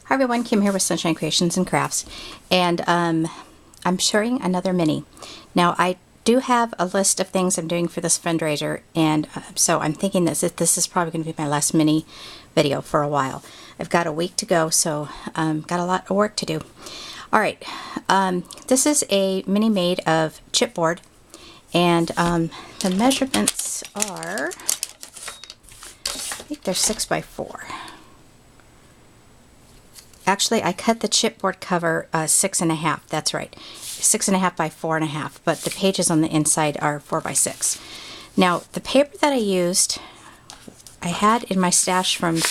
Hi everyone, Kim here with Sunshine Creations and Crafts, and I'm sharing another mini. Now I do have a list of things I'm doing for this fundraiser, and so I'm thinking that this is probably going to be my last mini video for a while. I've got a week to go, so got a lot of work to do. Alright, this is a mini made of chipboard, and the measurements are, I think they're 6 by 4. Actually, I cut the chipboard cover 6.5. That's right, 6.5 by 4.5. But the pages on the inside are 4 by 6. Now, the paper that I used, I had in my stash from a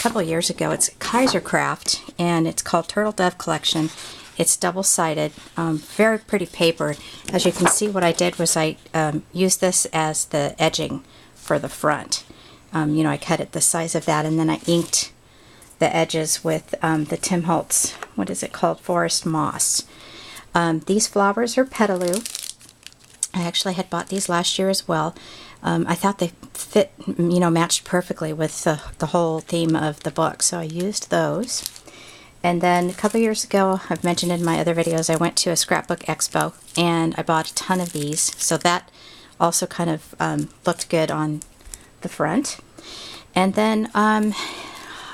couple of years ago. It's Kaiser Craft, and it's called Turtle Dove Collection. It's double-sided, very pretty paper. As you can see, what I did was I used this as the edging for the front. You know, I cut it the size of that, and then I inked the edges with the Tim Holtz, what is it called, Forest Moss. These flowers are Petaloo. I actually had bought these last year as well. I thought they fit, you know, matched perfectly with the whole theme of the book, so I used those. And then a couple years ago, I've mentioned in my other videos, I went to a Scrapbook Expo and I bought a ton of these, so that also kind of looked good on the front. And then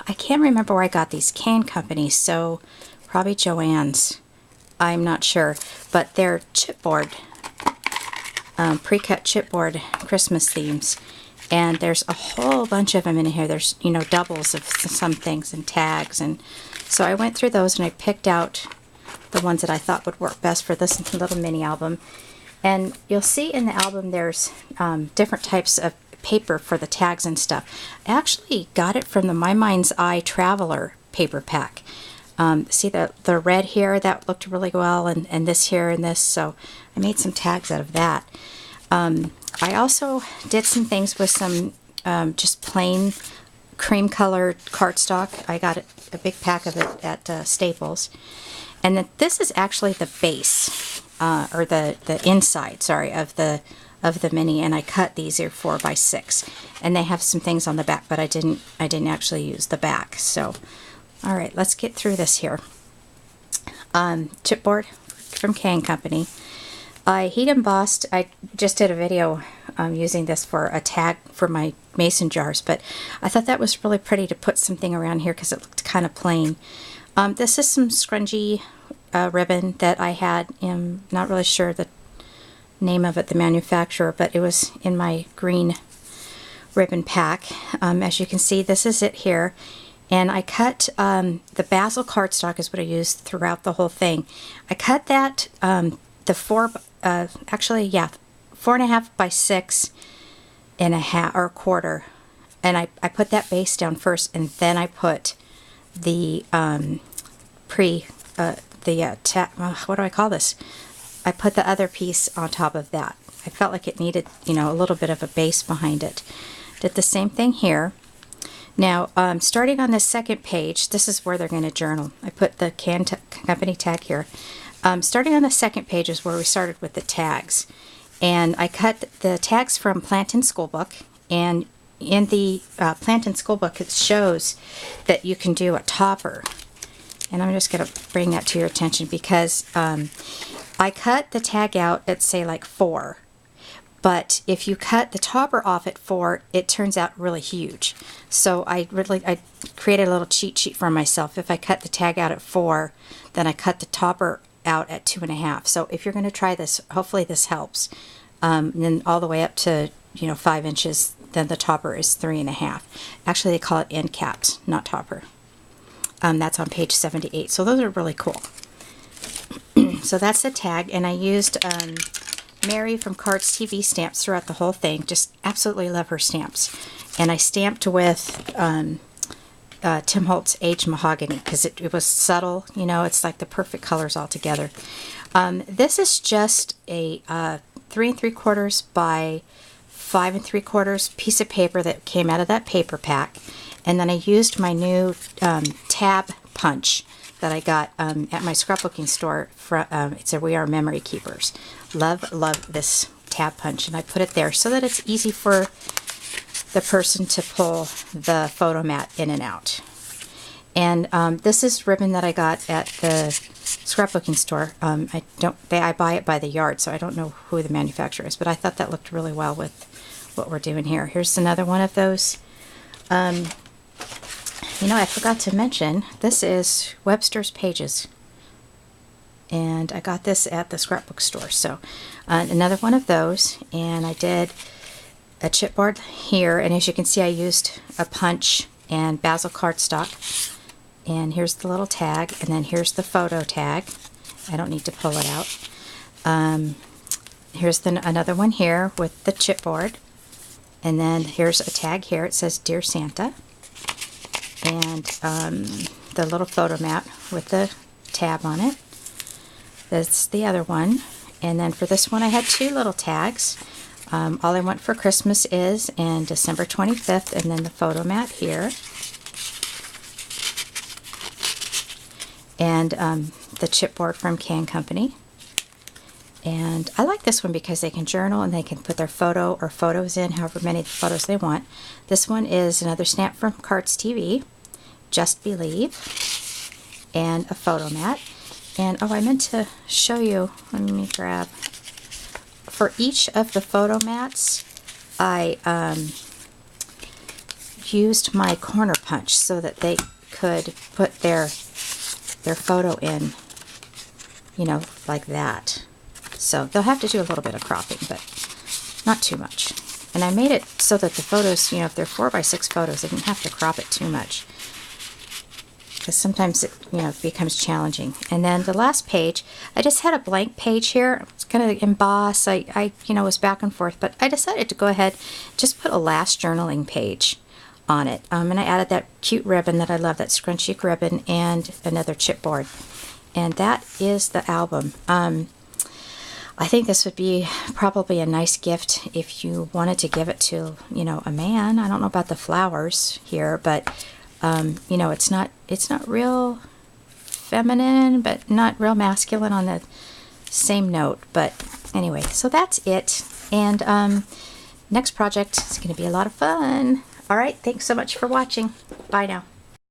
I can't remember where I got these can companies, so probably Joann's. I'm not sure, but they're chipboard, pre-cut chipboard Christmas themes, and there's a whole bunch of them in here. There's, you know, doubles of some things and tags, and so I went through those and I picked out the ones that I thought would work best for this little mini album. And you'll see in the album there's different types of paper for the tags and stuff. I actually got it from the My Mind's Eye Traveler paper pack. See the red here, that looked really well, and this here and this, so I made some tags out of that. I also did some things with some just plain cream colored cardstock. I got a big pack of it at Staples. And then this is actually the base, or the inside, sorry, of the mini, and I cut these here 4 by 6, and they have some things on the back, but I didn't actually use the back. So all right, let's get through this here. Chipboard from Can Company. I heat embossed. I just did a video using this for a tag for my mason jars, but I thought that was really pretty to put something around here because it looked kind of plain. This is some scrunchie ribbon that I had. I'm not really sure the name of it, the manufacturer, but it was in my green ribbon pack. As you can see, this is it here, and I cut the basil cardstock is what I used throughout the whole thing. I cut that the 4.5 by 6.5 or a quarter, and I put that base down first, and then I put the what do I call this? I put the other piece on top of that. I felt like it needed, you know, a little bit of a base behind it. Did the same thing here. Now, starting on the second page, this is where they're going to journal. I put the Can Company tag here. Starting on the second page is where we started with the tags. And I cut the tags from Plantin School Book, and in the Plantin School Book it shows that you can do a topper. And I'm just going to bring that to your attention because I cut the tag out at, say, like 4, but if you cut the topper off at 4, it turns out really huge. So I created a little cheat sheet for myself. If I cut the tag out at 4, then I cut the topper out at 2.5. So if you're going to try this, hopefully this helps. And then all the way up to, you know, 5 inches, then the topper is 3.5. Actually, they call it end caps, not topper. That's on page 78. So those are really cool. So that's the tag, and I used Mary from Cards TV stamps throughout the whole thing. Just absolutely love her stamps. And I stamped with Tim Holtz Aged Mahogany because it was subtle, you know, it's like the perfect colors all together. This is just a 3 3/4 by 5 3/4 piece of paper that came out of that paper pack. And then I used my new tab punch that I got at my scrapbooking store. It's a We Are Memory Keepers. Love this tab punch, and I put it there so that it's easy for the person to pull the photo mat in and out. And this is ribbon that I got at the scrapbooking store. I buy it by the yard, so I don't know who the manufacturer is, but I thought that looked really well with what we're doing here. Here's another one of those. You know, I forgot to mention, this is Webster's Pages. And I got this at the scrapbook store. So another one of those, and I did a chipboard here, and as you can see, I used a punch and basil cardstock. And here's the little tag, and then here's the photo tag. I don't need to pull it out. Here's another one here with the chipboard, and then here's a tag here. It says Dear Santa, and the little photo mat with the tab on it. That's the other one. And then for this one I had two little tags. All I Want for Christmas Is and December 25th, and then the photo mat here. And the chipboard from Can Company. And I like this one because they can journal and they can put their photo or photos in, however many photos they want. This one is another stamp from Carts TV, Just Believe, and a photo mat. And oh, I meant to show you, let me grab, for each of the photo mats, I used my corner punch so that they could put their photo in, you know, like that. So they'll have to do a little bit of cropping, but not too much. And I made it so that the photos, you know, if they're 4x6 photos, they didn't have to crop it too much, because sometimes it, you know, becomes challenging. And then the last page, I just had a blank page here. It's going to emboss. I you know, was back and forth, but I decided to go ahead, just put a last journaling page on it. And I added that cute ribbon that I love, that scrunchie ribbon, and another chipboard. And that is the album. I think this would be probably a nice gift if you wanted to give it to, you know, a man. I don't know about the flowers here, but you know, it's not real feminine, but not real masculine on the same note. But anyway, so that's it. And next project is going to be a lot of fun. All right, thanks so much for watching. Bye now.